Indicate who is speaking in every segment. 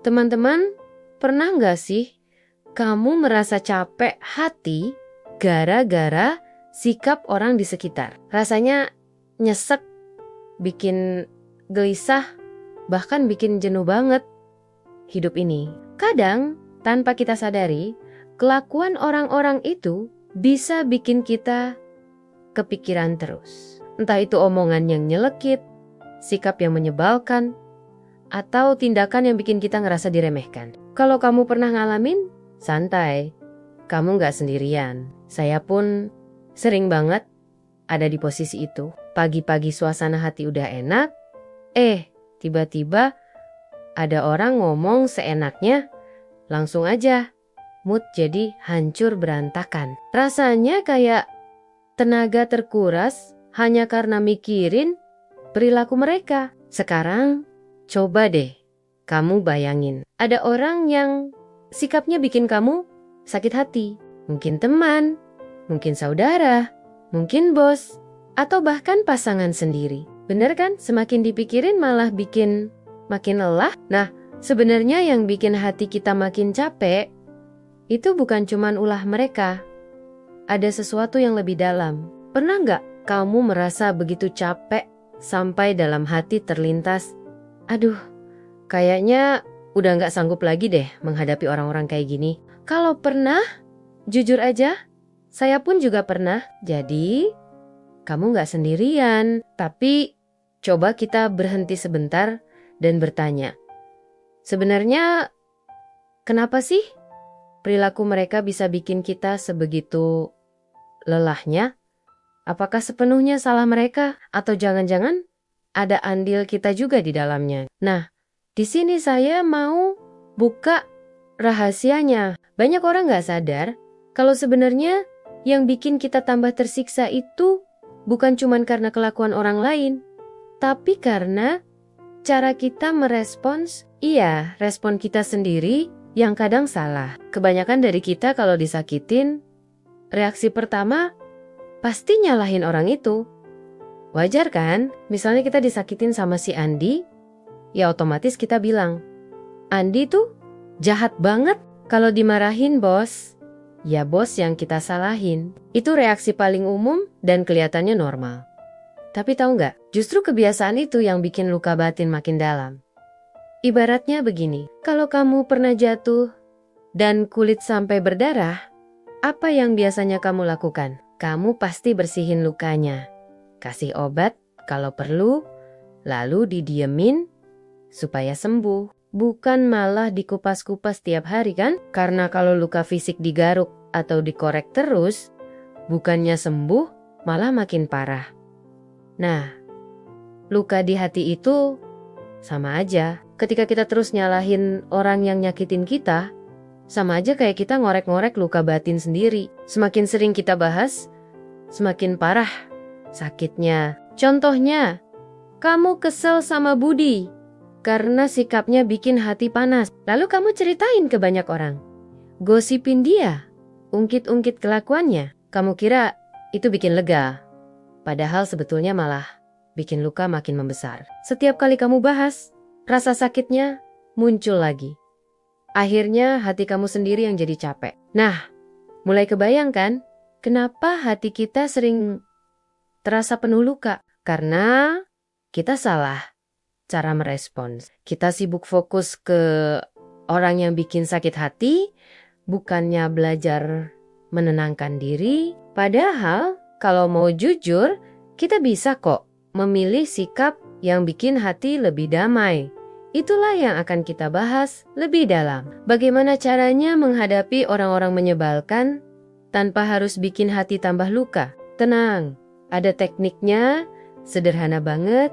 Speaker 1: Teman-teman, pernah nggak sih kamu merasa capek hati gara-gara sikap orang di sekitar? Rasanya nyesek, bikin gelisah, bahkan bikin jenuh banget hidup ini. Kadang, tanpa kita sadari, kelakuan orang-orang itu bisa bikin kita kepikiran terus. Entah itu omongan yang nyelekit, sikap yang menyebalkan, atau tindakan yang bikin kita ngerasa diremehkan. Kalau kamu pernah ngalamin, santai. Kamu gak sendirian. Saya pun sering banget ada di posisi itu. Pagi-pagi suasana hati udah enak, tiba-tiba ada orang ngomong seenaknya, langsung aja mood jadi hancur berantakan. Rasanya kayak tenaga terkuras hanya karena mikirin perilaku mereka. Sekarang coba deh kamu bayangin, ada orang yang sikapnya bikin kamu sakit hati. Mungkin teman, mungkin saudara, mungkin bos, atau bahkan pasangan sendiri. Bener kan? Semakin dipikirin malah bikin makin lelah. Nah, sebenarnya yang bikin hati kita makin capek itu bukan cuman ulah mereka. Ada sesuatu yang lebih dalam. Pernah nggak kamu merasa begitu capek sampai dalam hati terlintas, aduh, kayaknya udah nggak sanggup lagi deh menghadapi orang-orang kayak gini. Kalau pernah, jujur aja, saya pun juga pernah. Jadi, kamu nggak sendirian. Tapi, coba kita berhenti sebentar dan bertanya, sebenarnya kenapa sih perilaku mereka bisa bikin kita sebegitu lelahnya? Apakah sepenuhnya salah mereka? Atau jangan-jangan ada andil kita juga di dalamnya? Nah, di sini saya mau buka rahasianya. Banyak orang gak sadar kalau sebenarnya yang bikin kita tambah tersiksa itu bukan cuma karena kelakuan orang lain, tapi karena cara kita merespons, respon kita sendiri yang kadang salah. Kebanyakan dari kita kalau disakitin, reaksi pertama pasti nyalahin orang itu. Wajar kan? Misalnya kita disakitin sama si Andi, ya otomatis kita bilang, Andi tuh jahat banget. Kalau dimarahin bos, ya bos yang kita salahin. Itu reaksi paling umum dan kelihatannya normal. Tapi tahu nggak? Justru kebiasaan itu yang bikin luka batin makin dalam. Ibaratnya begini, kalau kamu pernah jatuh dan kulit sampai berdarah, apa yang biasanya kamu lakukan? Kamu pasti bersihin lukanya, kasih obat kalau perlu, lalu didiemin supaya sembuh. Bukan malah dikupas-kupas tiap hari kan? Karena kalau luka fisik digaruk atau dikorek terus, bukannya sembuh, malah makin parah. Nah, luka di hati itu sama aja. Ketika kita terus nyalahin orang yang nyakitin kita, sama aja kayak kita ngorek-ngorek luka batin sendiri. Semakin sering kita bahas, semakin parah sakitnya. Contohnya, kamu kesel sama Budi karena sikapnya bikin hati panas. Lalu kamu ceritain ke banyak orang, gosipin dia, ungkit-ungkit kelakuannya. Kamu kira itu bikin lega, padahal sebetulnya malah bikin luka makin membesar. Setiap kali kamu bahas, rasa sakitnya muncul lagi. Akhirnya hati kamu sendiri yang jadi capek. Nah, mulai kebayang kan kenapa hati kita sering terasa penuh luka? Karena kita salah cara merespons. Kita sibuk fokus ke orang yang bikin sakit hati, bukannya belajar menenangkan diri. Padahal kalau mau jujur, kita bisa kok memilih sikap yang bikin hati lebih damai. Itulah yang akan kita bahas lebih dalam. Bagaimana caranya menghadapi orang-orang menyebalkan tanpa harus bikin hati tambah luka? Tenang, ada tekniknya, sederhana banget,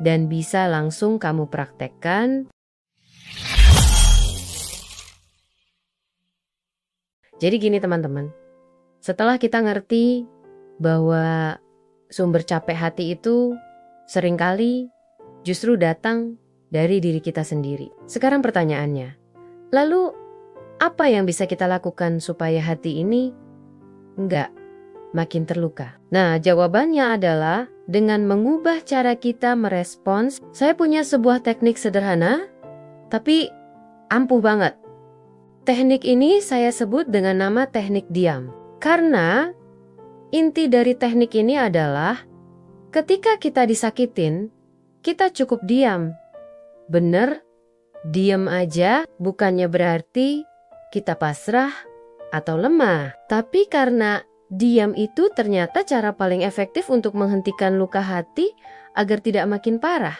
Speaker 1: dan bisa langsung kamu praktekkan. Jadi gini teman-teman, setelah kita ngerti bahwa sumber capek hati itu seringkali justru datang dari diri kita sendiri. Sekarang pertanyaannya, lalu apa yang bisa kita lakukan supaya hati ini enggak makin terluka? Nah, jawabannya adalah dengan mengubah cara kita merespons. Saya punya sebuah teknik sederhana, tapi Ampuh banget. Teknik ini saya sebut dengan nama teknik diam. Karena inti dari teknik ini adalah ketika kita disakitin, kita cukup diam. Bener, diam aja bukannya berarti kita pasrah atau lemah. Tapi karena diam itu ternyata cara paling efektif untuk menghentikan luka hati agar tidak makin parah.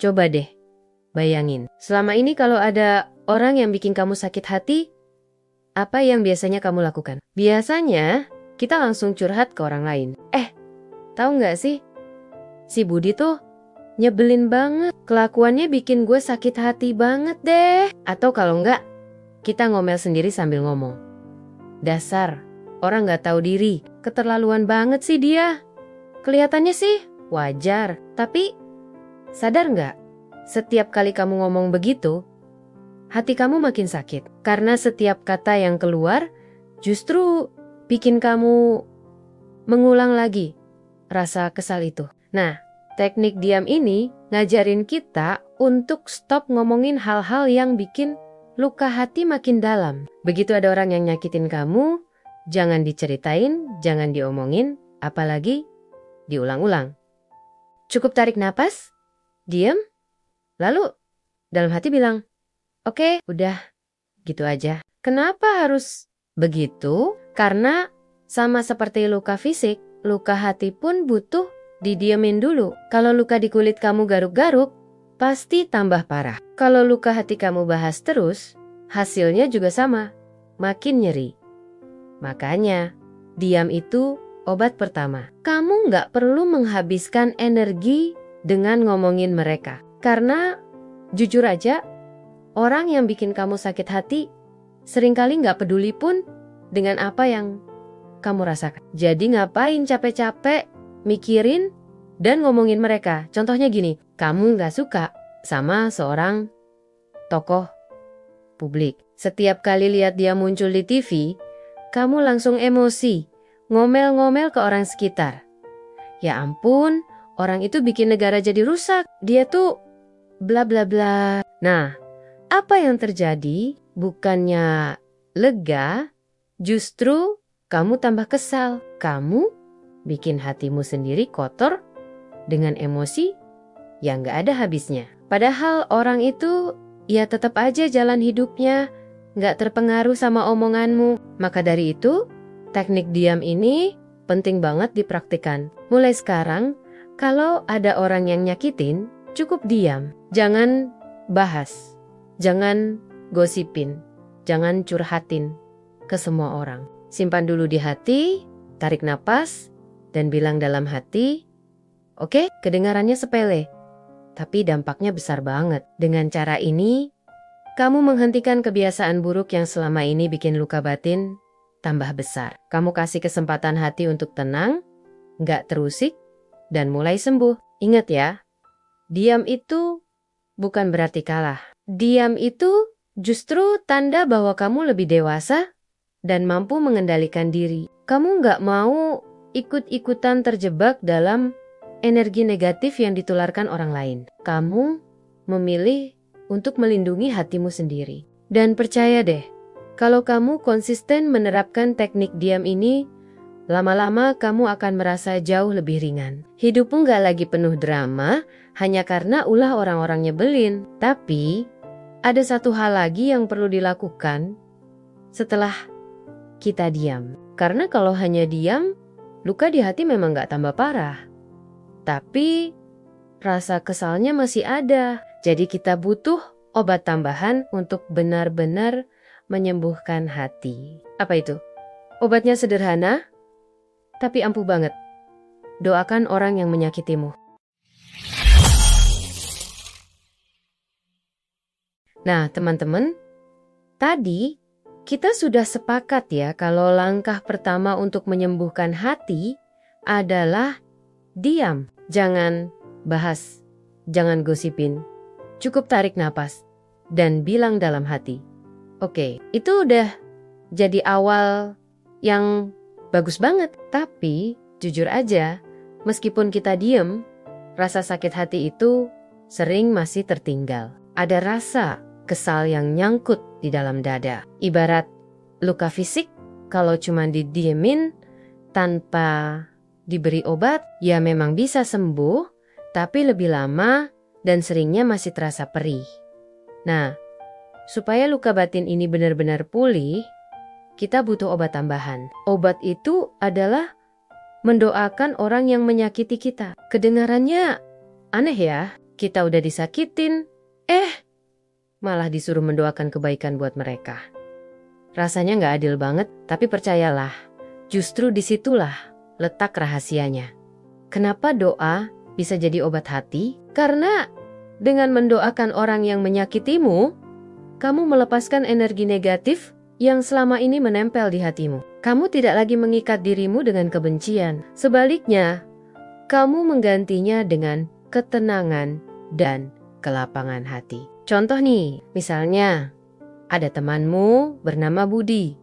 Speaker 1: Coba deh, bayangin. Selama ini kalau ada orang yang bikin kamu sakit hati, apa yang biasanya kamu lakukan? Biasanya kita langsung curhat ke orang lain. Tahu nggak sih? Si Budi tuh nyebelin banget. Kelakuannya bikin gue sakit hati banget deh. Atau kalau nggak, kita ngomel sendiri sambil ngomong. Dasar, orang nggak tahu diri. Keterlaluan banget sih dia. Kelihatannya sih wajar. Tapi sadar nggak? Setiap kali kamu ngomong begitu, hati kamu makin sakit. Karena setiap kata yang keluar justru bikin kamu mengulang lagi rasa kesal itu. Nah, teknik diam ini ngajarin kita untuk stop ngomongin hal-hal yang bikin luka hati makin dalam. Begitu ada orang yang nyakitin kamu, jangan diceritain, jangan diomongin, apalagi diulang-ulang. Cukup tarik napas, diam, lalu dalam hati bilang, oke, udah, gitu aja. Kenapa harus begitu? Karena sama seperti luka fisik, luka hati pun butuh didiamin dulu. Kalau luka di kulit kamu garuk-garuk, pasti tambah parah. Kalau luka hati kamu bahas terus, hasilnya juga sama, makin nyeri. Makanya, diam itu obat pertama. Kamu nggak perlu menghabiskan energi dengan ngomongin mereka. Karena, jujur aja, orang yang bikin kamu sakit hati, seringkali nggak peduli pun dengan apa yang kamu rasakan. Jadi ngapain capek-capek mikirin dan ngomongin mereka. Contohnya gini, kamu nggak suka sama seorang tokoh publik. Setiap kali lihat dia muncul di TV, kamu langsung emosi, ngomel-ngomel ke orang sekitar. Ya ampun, orang itu bikin negara jadi rusak. Dia tuh bla bla bla. Nah, apa yang terjadi? Bukannya lega, justru kamu tambah kesal. Kamu bikin hatimu sendiri kotor dengan emosi yang gak ada habisnya. Padahal orang itu ya tetap aja jalan hidupnya, gak terpengaruh sama omonganmu. Maka dari itu, teknik diam ini penting banget dipraktikkan. Mulai sekarang, kalau ada orang yang nyakitin, cukup diam. Jangan bahas, jangan gosipin, jangan curhatin ke semua orang. Simpan dulu di hati, tarik napas, dan bilang dalam hati, oke, kedengarannya sepele, tapi dampaknya besar banget. Dengan cara ini, kamu menghentikan kebiasaan buruk yang selama ini bikin luka batin tambah besar. Kamu kasih kesempatan hati untuk tenang, nggak terusik, dan mulai sembuh. Ingat ya, diam itu bukan berarti kalah. Diam itu justru tanda bahwa kamu lebih dewasa dan mampu mengendalikan diri. Kamu nggak mau ikut-ikutan terjebak dalam energi negatif yang ditularkan orang lain. Kamu memilih untuk melindungi hatimu sendiri. Dan percaya deh, kalau kamu konsisten menerapkan teknik diam ini, lama-lama kamu akan merasa jauh lebih ringan. Hidupmu nggak lagi penuh drama hanya karena ulah orang-orang nyebelin. Tapi, ada satu hal lagi yang perlu dilakukan setelah kita diam. Karena kalau hanya diam, luka di hati memang gak tambah parah. Tapi rasa kesalnya masih ada. Jadi kita butuh obat tambahan untuk benar-benar menyembuhkan hati. Apa itu? Obatnya sederhana, tapi ampuh banget. Doakan orang yang menyakitimu. Nah, teman-teman, tadi kita sudah sepakat ya kalau langkah pertama untuk menyembuhkan hati adalah diam. Jangan bahas, jangan gosipin. Cukup tarik napas dan bilang dalam hati. Oke, itu udah jadi awal yang bagus banget. Tapi jujur aja, meskipun kita diem, rasa sakit hati itu sering masih tertinggal. Ada rasa kesal yang nyangkut di dalam dada. Ibarat luka fisik, kalau cuma didiemin tanpa diberi obat, ya memang bisa sembuh, tapi lebih lama dan seringnya masih terasa perih. Nah, supaya luka batin ini benar-benar pulih, kita butuh obat tambahan. Obat itu adalah mendoakan orang yang menyakiti kita. Kedengarannya aneh ya, kita udah disakitin, malah disuruh mendoakan kebaikan buat mereka. Rasanya gak adil banget, tapi percayalah, justru disitulah letak rahasianya. Kenapa doa bisa jadi obat hati? Karena dengan mendoakan orang yang menyakitimu, kamu melepaskan energi negatif yang selama ini menempel di hatimu. Kamu tidak lagi mengikat dirimu dengan kebencian. Sebaliknya, kamu menggantinya dengan ketenangan dan kelapangan hati. Contoh nih, misalnya ada temanmu bernama Budi.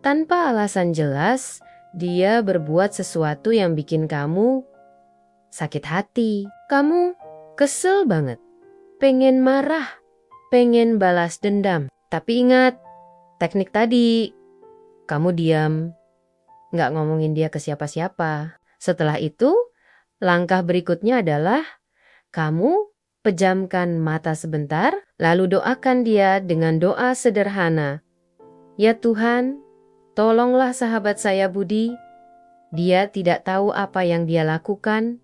Speaker 1: Tanpa alasan jelas, dia berbuat sesuatu yang bikin kamu sakit hati. Kamu kesel banget, pengen marah, pengen balas dendam. Tapi ingat, teknik tadi, kamu diam, gak ngomongin dia ke siapa-siapa. Setelah itu, langkah berikutnya adalah kamu pejamkan mata sebentar, lalu doakan dia dengan doa sederhana. Ya Tuhan, tolonglah sahabat saya Budi. Dia tidak tahu apa yang dia lakukan.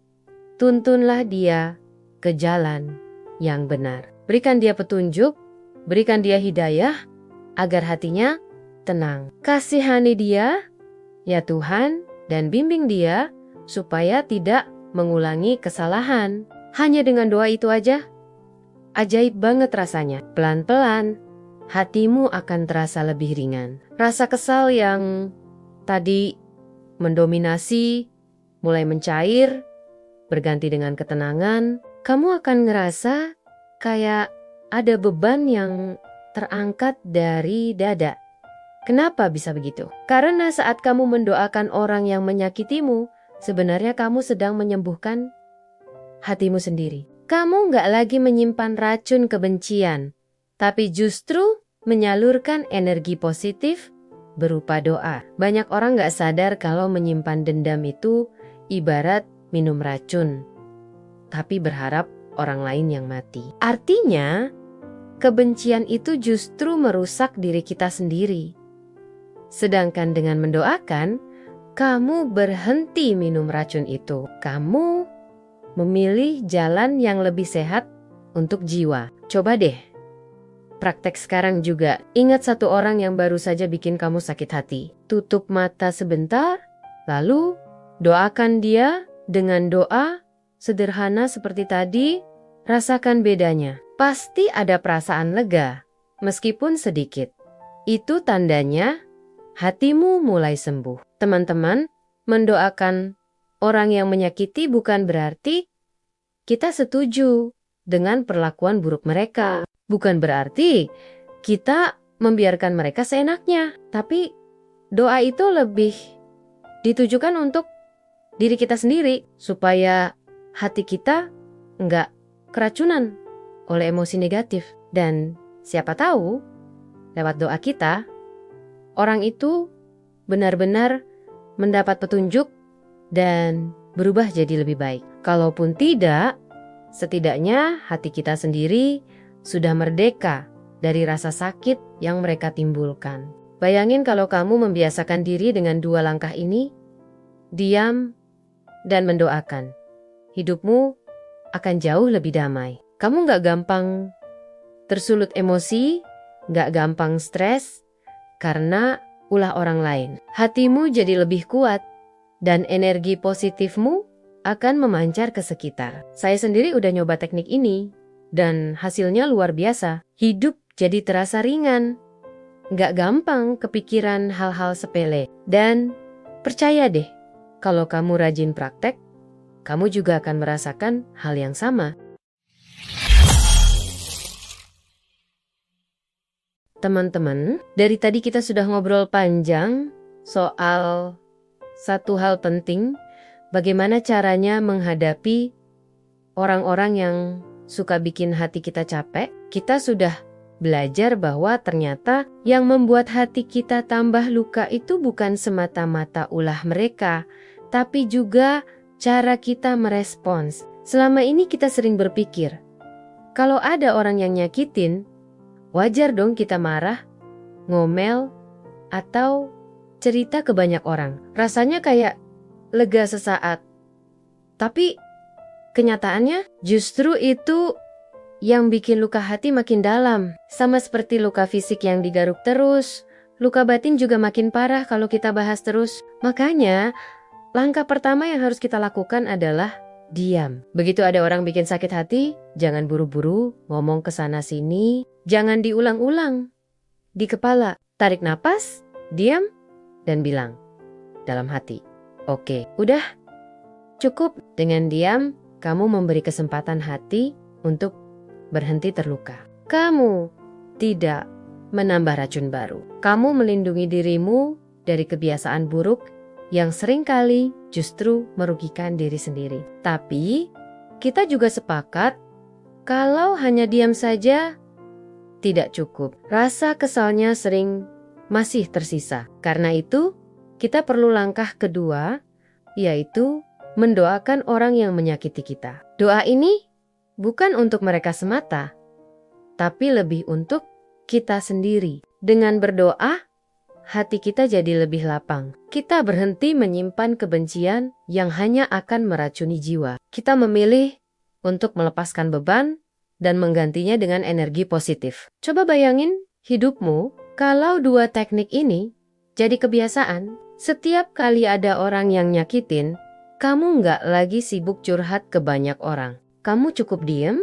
Speaker 1: Tuntunlah dia ke jalan yang benar. Berikan dia petunjuk, berikan dia hidayah, agar hatinya tenang. Kasihani dia, ya Tuhan, dan bimbing dia supaya tidak mengulangi kesalahan. Hanya dengan doa itu aja, ajaib banget rasanya. Pelan-pelan, hatimu akan terasa lebih ringan. Rasa kesal yang tadi mendominasi, mulai mencair, berganti dengan ketenangan. Kamu akan ngerasa kayak ada beban yang terangkat dari dada. Kenapa bisa begitu? Karena saat kamu mendoakan orang yang menyakitimu, sebenarnya kamu sedang menyembuhkan hatimu sendiri. Kamu gak lagi menyimpan racun kebencian, tapi justru menyalurkan energi positif berupa doa. Banyak orang gak sadar kalau menyimpan dendam itu ibarat minum racun, tapi berharap orang lain yang mati. Artinya, kebencian itu justru merusak diri kita sendiri. Sedangkan dengan mendoakan, kamu berhenti minum racun itu. Kamu memilih jalan yang lebih sehat untuk jiwa. Coba deh, praktek sekarang juga. Ingat satu orang yang baru saja bikin kamu sakit hati. Tutup mata sebentar, lalu doakan dia dengan doa sederhana seperti tadi. Rasakan bedanya. Pasti ada perasaan lega, meskipun sedikit. Itu tandanya hatimu mulai sembuh. Teman-teman, mendoakan orang yang menyakiti bukan berarti kita setuju dengan perlakuan buruk mereka. Bukan berarti kita membiarkan mereka seenaknya. Tapi doa itu lebih ditujukan untuk diri kita sendiri, supaya hati kita nggak keracunan oleh emosi negatif. Dan siapa tahu, lewat doa kita, orang itu benar-benar mendapat petunjuk dan berubah jadi lebih baik. Kalaupun tidak, setidaknya hati kita sendiri sudah merdeka dari rasa sakit yang mereka timbulkan. Bayangin kalau kamu membiasakan diri dengan dua langkah ini, diam dan mendoakan. Hidupmu akan jauh lebih damai. Kamu gak gampang tersulut emosi, gak gampang stres karena ulah orang lain. Hatimu jadi lebih kuat dan energi positifmu akan memancar ke sekitar. Saya sendiri udah nyoba teknik ini dan hasilnya luar biasa. Hidup jadi terasa ringan, gak gampang kepikiran hal-hal sepele. Dan percaya deh, kalau kamu rajin praktek, kamu juga akan merasakan hal yang sama. Teman-teman, dari tadi kita sudah ngobrol panjang soal satu hal penting, bagaimana caranya menghadapi orang-orang yang suka bikin hati kita capek. Kita sudah belajar bahwa ternyata yang membuat hati kita tambah luka itu bukan semata-mata ulah mereka, tapi juga cara kita merespons. Selama ini kita sering berpikir, kalau ada orang yang nyakitin, wajar dong kita marah, ngomel, atau cerita ke banyak orang. Rasanya kayak lega sesaat. Tapi kenyataannya justru itu yang bikin luka hati makin dalam. Sama seperti luka fisik yang digaruk terus, luka batin juga makin parah kalau kita bahas terus. Makanya, langkah pertama yang harus kita lakukan adalah diam. Begitu ada orang bikin sakit hati, jangan buru-buru ngomong kesana sini, jangan diulang-ulang. Di kepala, tarik napas, diam, dan bilang dalam hati, oke, udah, cukup. Dengan diam, kamu memberi kesempatan hati untuk berhenti terluka. Kamu tidak menambah racun baru. Kamu melindungi dirimu dari kebiasaan buruk yang seringkali justru merugikan diri sendiri. Tapi kita juga sepakat kalau hanya diam saja tidak cukup. Rasa kesalnya sering masih tersisa. Karena itu kita perlu langkah kedua, yaitu mendoakan orang yang menyakiti kita. Doa ini bukan untuk mereka semata, tapi lebih untuk kita sendiri. Dengan berdoa, hati kita jadi lebih lapang. Kita berhenti menyimpan kebencian yang hanya akan meracuni jiwa. Kita memilih untuk melepaskan beban dan menggantinya dengan energi positif. Coba bayangin hidupmu kalau dua teknik ini jadi kebiasaan. Setiap kali ada orang yang nyakitin, kamu nggak lagi sibuk curhat ke banyak orang. Kamu cukup diem,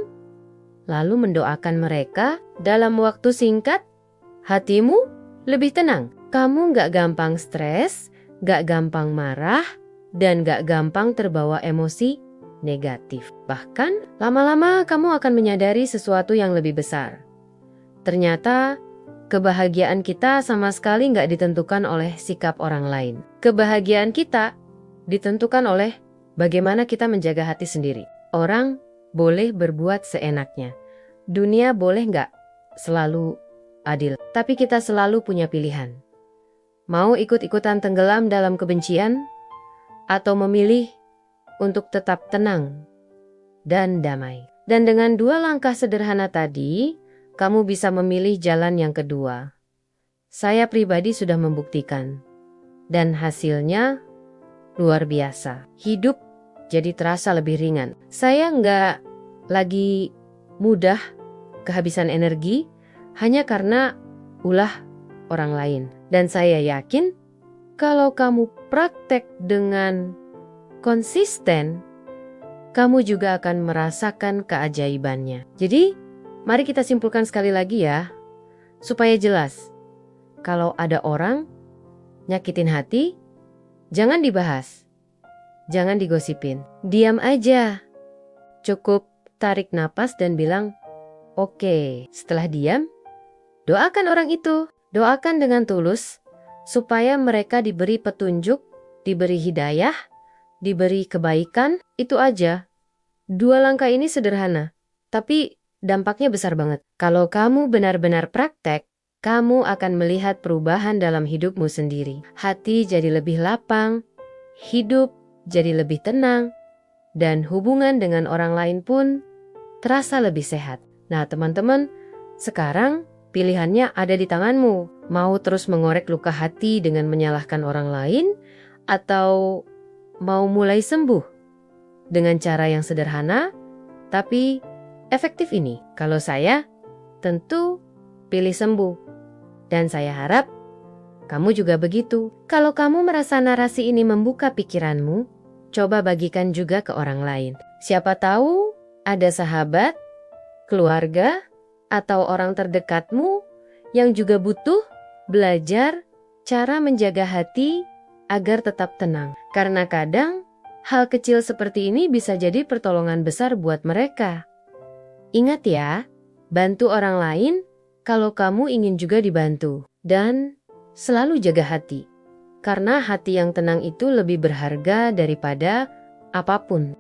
Speaker 1: lalu mendoakan mereka dalam waktu singkat, hatimu lebih tenang. Kamu gak gampang stres, gak gampang marah, dan gak gampang terbawa emosi negatif. Bahkan lama-lama kamu akan menyadari sesuatu yang lebih besar. Ternyata kebahagiaan kita sama sekali gak ditentukan oleh sikap orang lain. Kebahagiaan kita ditentukan oleh bagaimana kita menjaga hati sendiri. Orang boleh berbuat seenaknya. Dunia boleh nggak selalu adil, tapi kita selalu punya pilihan. Mau ikut-ikutan tenggelam dalam kebencian, atau memilih untuk tetap tenang dan damai. Dan dengan dua langkah sederhana tadi, kamu bisa memilih jalan yang kedua. Saya pribadi sudah membuktikan, dan hasilnya luar biasa. Hidup jadi terasa lebih ringan. Saya nggak lagi mudah kehabisan energi hanya karena ulah orang lain. Dan saya yakin kalau kamu praktek dengan konsisten, kamu juga akan merasakan keajaibannya. Jadi, mari kita simpulkan sekali lagi ya, supaya jelas. Kalau ada orang nyakitin hati, jangan dibahas. Jangan digosipin. Diam aja. Cukup tarik napas dan bilang, oke. Setelah diam, doakan orang itu. Doakan dengan tulus, supaya mereka diberi petunjuk, diberi hidayah, diberi kebaikan. Itu aja. Dua langkah ini sederhana, tapi dampaknya besar banget. Kalau kamu benar-benar praktek, kamu akan melihat perubahan dalam hidupmu sendiri. Hati jadi lebih lapang, hidup jadi lebih tenang, dan hubungan dengan orang lain pun terasa lebih sehat. Nah teman-teman, sekarang pilihannya ada di tanganmu. Mau terus mengorek luka hati dengan menyalahkan orang lain, atau mau mulai sembuh dengan cara yang sederhana tapi efektif ini? Kalau saya tentu pilih sembuh, dan saya harap kamu juga begitu. Kalau kamu merasa narasi ini membuka pikiranmu, coba bagikan juga ke orang lain. Siapa tahu ada sahabat, keluarga, atau orang terdekatmu yang juga butuh belajar cara menjaga hati agar tetap tenang. Karena kadang hal kecil seperti ini bisa jadi pertolongan besar buat mereka. Ingat ya, bantu orang lain kalau kamu ingin juga dibantu. Dan selalu jaga hati. Karena hati yang tenang itu lebih berharga daripada apapun.